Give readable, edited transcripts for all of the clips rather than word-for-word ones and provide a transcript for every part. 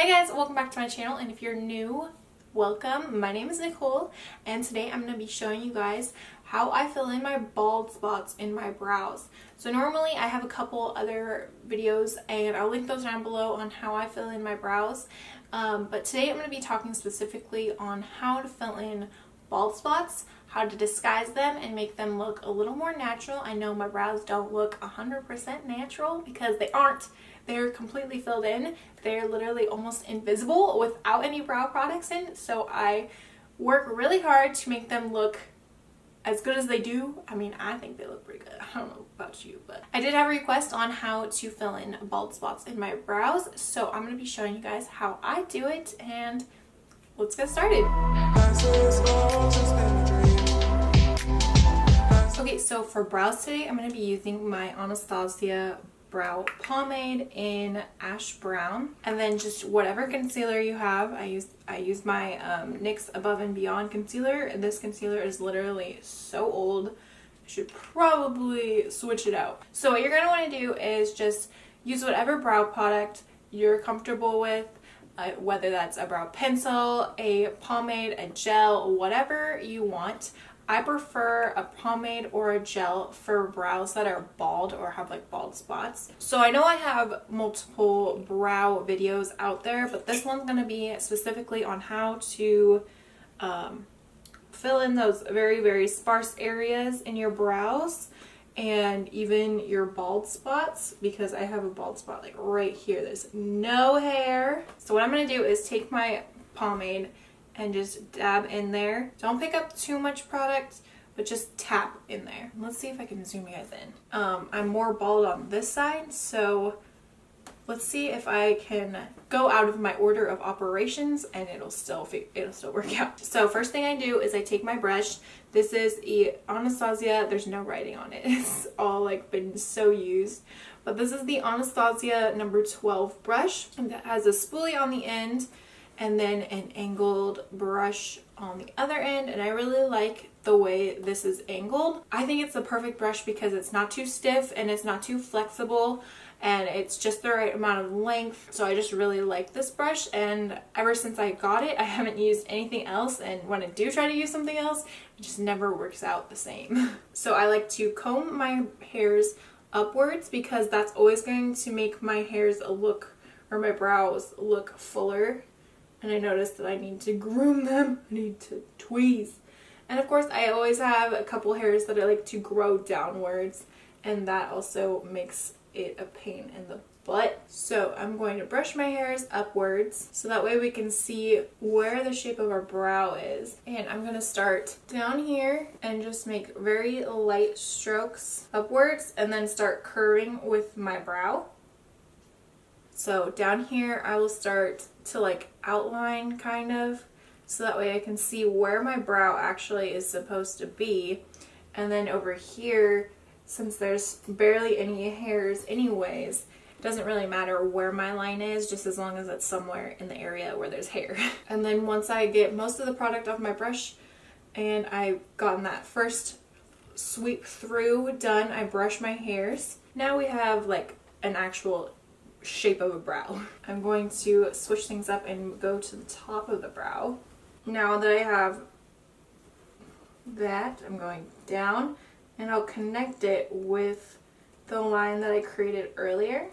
Hey guys, welcome back to my channel, and if you're new, welcome. My name is Nicole, and today I'm going to be showing you guys how I fill in my bald spots in my brows. So normally I have a couple other videos and I'll link those down below on how I fill in my brows, but today I'm going to be talking specifically on how to fill in bald spots, how to disguise them and make them look a little more natural. I know my brows don't look 100% natural because they aren't. They're completely filled in. They're literally almost invisible without any brow products in. So I work really hard to make them look as good as they do. I mean, I think they look pretty good. I don't know about you, but I did have a request on how to fill in bald spots in my brows. So I'm going to be showing you guys how I do it, and let's get started. Okay, so for brows today, I'm going to be using my Anastasia brow pomade in ash brown, and then just whatever concealer you have. I use my NYX Above and Beyond concealer, and this concealer is literally so old. I should probably switch it out. So what you're going to want to do is just use whatever brow product you're comfortable with, whether that's a brow pencil, a pomade, a gel, whatever you want. I prefer a pomade or a gel for brows that are bald or have like bald spots. So I know I have multiple brow videos out there, but this one's going to be specifically on how to fill in those very sparse areas in your brows and even your bald spots, because I have a bald spot like right here. There's no hair. So what I'm going to do is take my pomade and just dab in there. Don't pick up too much product, but just tap in there. Let's see if I can zoom you guys in. I'm more bald on this side, so let's see if I can go out of my order of operations and it'll still work out. So first thing I do is I take my brush. This is the Anastasia, there's no writing on it. It's all like been so used. But this is the Anastasia number 12 brush, and that has a spoolie on the end and then an angled brush on the other end, and I really like the way this is angled. I think it's the perfect brush because it's not too stiff and it's not too flexible, and it's just the right amount of length. So I just really like this brush, and ever since I got it I haven't used anything else, and when I do try to use something else it just never works out the same. So I like to comb my hairs upwards because that's always going to make my hairs look, or my brows look, fuller. And I noticed that I need to groom them. I need to tweeze. And of course I always have a couple hairs that I like to grow downwards, and that also makes it a pain in the butt. So I'm going to brush my hairs upwards so that way we can see where the shape of our brow is. And I'm going to start down here and just make very light strokes upwards and then start curving with my brow. So down here I will start to like outline kind of, so that way I can see where my brow actually is supposed to be. And then over here, since there's barely any hairs anyways, it doesn't really matter where my line is, just as long as it's somewhere in the area where there's hair. And then once I get most of the product off my brush and I've gotten that first sweep through done, I brush my hairs. Now we have like an actual shape of a brow. I'm going to switch things up and go to the top of the brow. Now that I have that, I'm going down and I'll connect it with the line that I created earlier.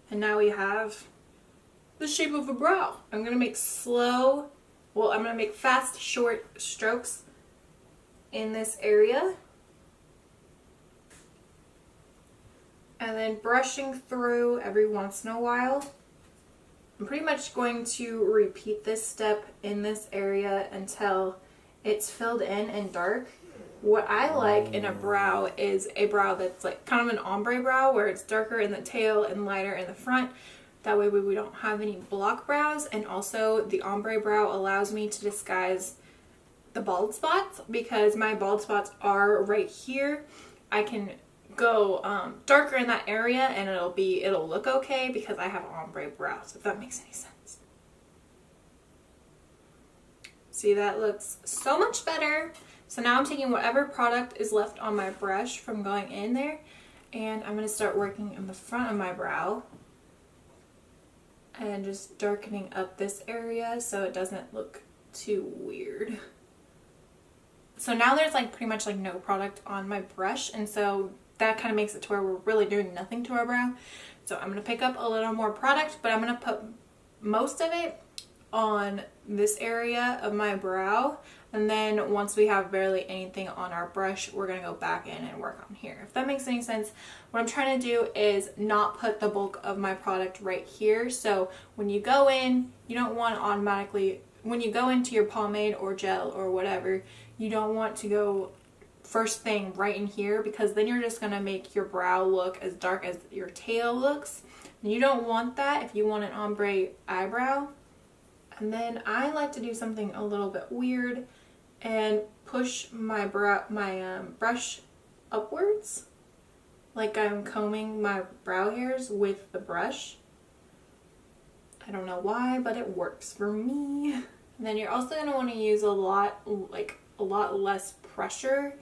And now we have the shape of a brow. I'm going to make fast, short strokes in this area. And then brushing through every once in a while. I'm pretty much going to repeat this step in this area until it's filled in and dark. What I like in a brow is a brow that's like kind of an ombre brow, where it's darker in the tail and lighter in the front. That way we don't have any block brows, and also the ombre brow allows me to disguise the bald spots, because my bald spots are right here. I can go darker in that area and it'll look okay because I have ombre brows, if that makes any sense. See, that looks so much better. So now I'm taking whatever product is left on my brush from going in there, and I'm going to start working in the front of my brow. and just darkening up this area so it doesn't look too weird. So now there's like pretty much like no product on my brush, and so that kind of makes it to where we're really doing nothing to our brow. So I'm going to pick up a little more product, but I'm going to put most of it on this area of my brow, and then once we have barely anything on our brush, we're going to go back in and work on here. If that makes any sense, what I'm trying to do is not put the bulk of my product right here. So when you go in, you don't want to automatically, when you go into your pomade or gel or whatever, you don't want to go first thing right in here, because then you're just going to make your brow look as dark as your tail looks. And you don't want that if you want an ombre eyebrow. And then I like to do something a little bit weird and push my brush upwards, like I'm combing my brow hairs with the brush. I don't know why, but it works for me. And then you're also going to want to use a lot less pressure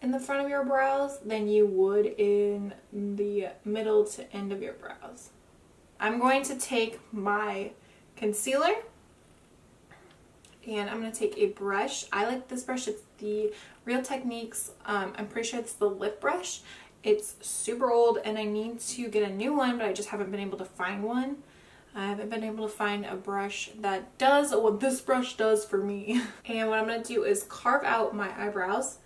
in the front of your brows than you would in the middle to end of your brows. I'm going to take my concealer and I'm going to take a brush. I like this brush. It's the Real Techniques. I'm pretty sure it's the lip brush. It's super old and I need to get a new one, but I just haven't been able to find one. I haven't been able to find a brush that does what this brush does for me. And what I'm going to do is carve out my eyebrows.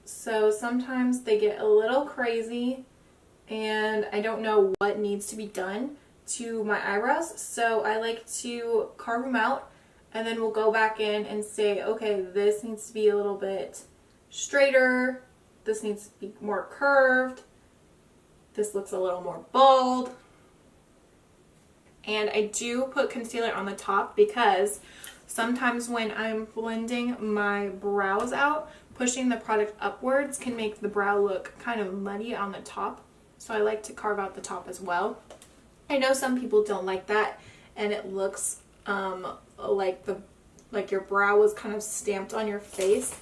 So sometimes they get a little crazy and I don't know what needs to be done to my eyebrows. So I like to carve them out and then we'll go back in and say, okay, this needs to be a little bit straighter. This needs to be more curved. This looks a little more bald. And I do put concealer on the top because sometimes when I'm blending my brows out, pushing the product upwards can make the brow look kind of muddy on the top. So I like to carve out the top as well. I know some people don't like that and it looks like your brow was kind of stamped on your face.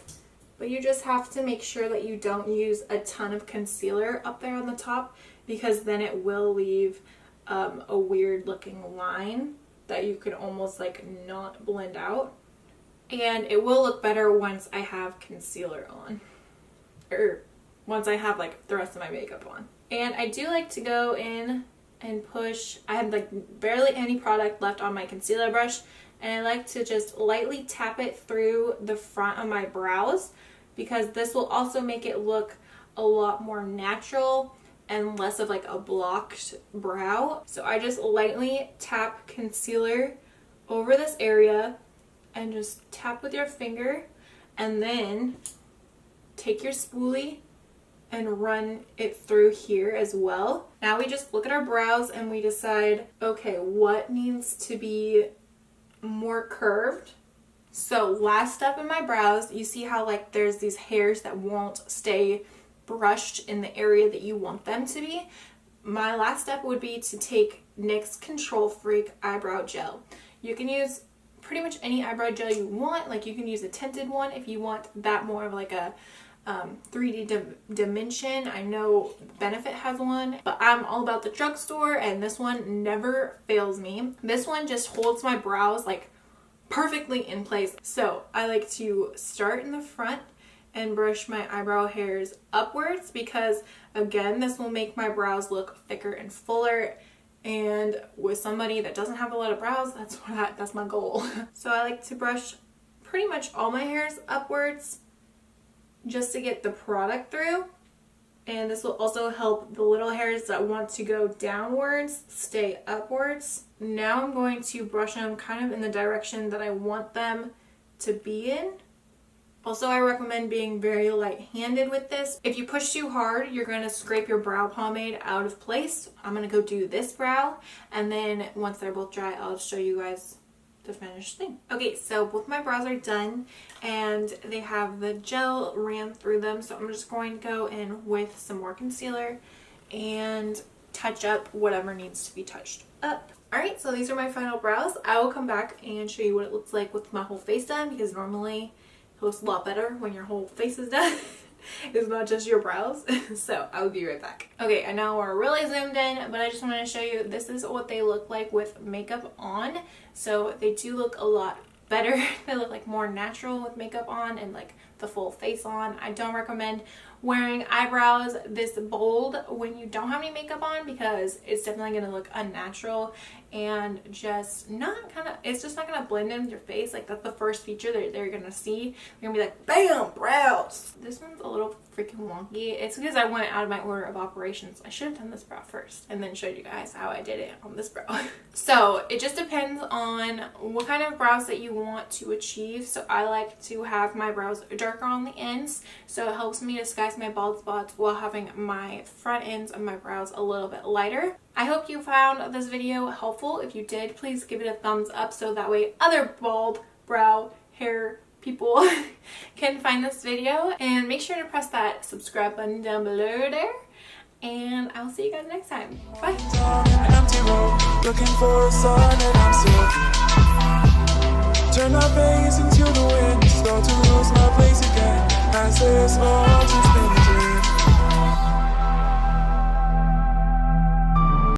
But you just have to make sure that you don't use a ton of concealer up there on the top, because then it will leave a weird looking line that you could almost like not blend out. And it will look better once I have concealer on, or once I have like the rest of my makeup on. And I do like to go in and push. I have like barely any product left on my concealer brush, and I like to just lightly tap it through the front of my brows, because this will also make it look a lot more natural and less of like a blocked brow. So I just lightly tap concealer over this area and just tap with your finger, and then take your spoolie and run it through here as well. Now we just look at our brows and we decide, okay, what needs to be more curved? So last step in my brows, you see how like there's these hairs that won't stay brushed in the area that you want them to be? My last step would be to take NYX Control Freak eyebrow gel. You can use pretty much any eyebrow gel you want. Like you can use a tinted one if you want that more of like a 3D dimension. I know Benefit has one, but I'm all about the Drugstore and this one never fails me. This one just holds my brows like perfectly in place. So I like to start in the front and brush my eyebrow hairs upwards, because again, this will make my brows look thicker and fuller. And with somebody that doesn't have a lot of brows, that's my goal. So I like to brush pretty much all my hairs upwards just to get the product through. And this will also help the little hairs that want to go downwards stay upwards. Now I'm going to brush them kind of in the direction that I want them to be in. Also, I recommend being very light-handed with this. If you push too hard, you're going to scrape your brow pomade out of place. I'm going to go do this brow, and then once they're both dry, I'll show you guys the finished thing. Okay, so both my brows are done, and they have the gel ran through them, so I'm just going to go in with some more concealer and touch up whatever needs to be touched up. Alright, so these are my final brows. I will come back and show you what it looks like with my whole face done, because normally it looks a lot better when your whole face is done. It's not just your brows. So I'll be right back. Okay, I know we're really zoomed in, but I just wanted to show you this is what they look like with makeup on. So they do look a lot better. They look like more natural with makeup on and like the full face on. I don't recommend wearing eyebrows this bold when you don't have any makeup on, because it's definitely going to look unnatural and just not kind of, it's just not going to blend in with your face. Like that's the first feature that they're going to see. They're going to be like, bam, brows. This one's a little freaking wonky. It's because I went out of my order of operations. I should have done this brow first and then showed you guys how I did it on this brow. So it just depends on what kind of brows that you want to achieve. So I like to have my brows darker on the ends, so it helps me disguise my bald spots while having my front ends of my brows a little bit lighter. I hope you found this video helpful. If you did, please give it a thumbs up so that way other bald brow hair people can find this video, and make sure to press that subscribe button down below there, and I'll see you guys next time. Bye.